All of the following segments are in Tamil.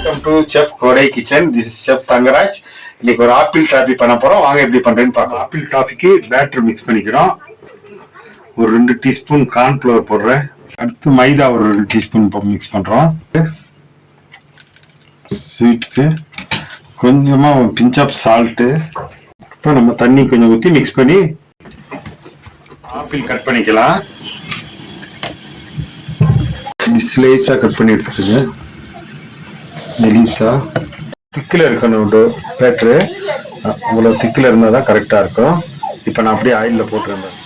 வெல்கம் டு செஃப் கோடை kitchen. This is chef Thangaraj. இன்னைக்கு ஒரு ஆப்பிள் டாஃபி பண்ண போறோம். வாங்க எப்படி பண்றேன்னு பார்க்கலாம். ஆப்பிள் டாஃபிக்கு பேட்டர் மிக்ஸ் பண்ணிக்கிறோம். ஒரு 2 டீஸ்பூன் கார்ன்ஃப்ளவர் போடுறேன். அடுத்து மைதா ஒரு 2 டீஸ்பூன் மிக்ஸ் பண்றோம். ஸ்வீட்டுக்கு கொஞ்சமா பிஞ்ச் ஆஃப் சால்ட்டு. இப்போ நம்ம தண்ணி கொஞ்சம் ஊற்றி மிக்ஸ் பண்ணி ஆப்பிள் கட் பண்ணிக்கலாம். ஸ்லைஸாக கட் பண்ணி எடுத்துக்கோங்க. மெலிசா திக்கில் இருக்கணும் பேட்டரு. அவ்வளோ திக்கில் இருந்தால் தான் கரெக்டாக இருக்கும். இப்போ நான் அப்படியே ஆயிலில் போட்டுருந்தேன்.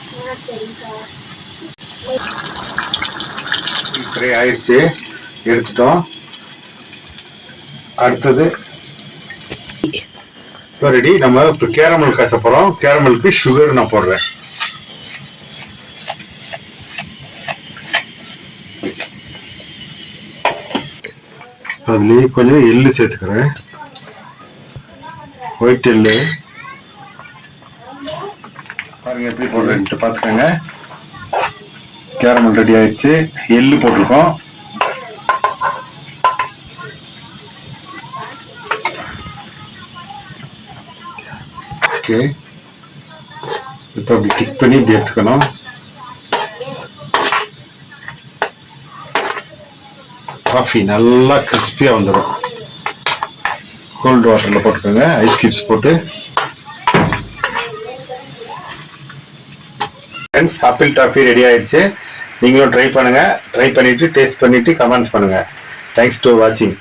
ஃப்ரை ஆயிடுச்சு, எடுத்துட்டோம். அடுத்தது இப்போ ரெடி. நம்ம இப்போ கேரமல் காய்ச்ச போகிறோம். கேரமலுக்கு சுகர் நான் போடுறேன். அதுலேயே கொஞ்சம் எள்ளு சேர்த்துக்கிறேன். ஒயிட் எள்ளு பாருங்க எப்படி போடுறேன்ட்டு பார்த்துக்கோங்க. கேரமல் ரெடி ஆயிடுச்சு. எள்ளு போட்டிருக்கோம். ஓகே, இப்போ அப்படி கிக் பண்ணி இப்படி எடுத்துக்கணும். காஃபி நல்லா கிறிஸ்பியாக வந்துடும். கோல்டு வாட்டரில் போட்டுக்கோங்க. ஐஸ் கியூப்ஸ் போட்டு. ஃப்ரெண்ட்ஸ், ஆப்பிள் டாஃபி ரெடி ஆயிடுச்சு. நீங்களும் ட்ரை பண்ணுங்கள். ட்ரை பண்ணிவிட்டு டேஸ்ட் பண்ணிவிட்டு கமெண்ட்ஸ் பண்ணுங்கள். தேங்க்ஸ் டு வாட்சிங்.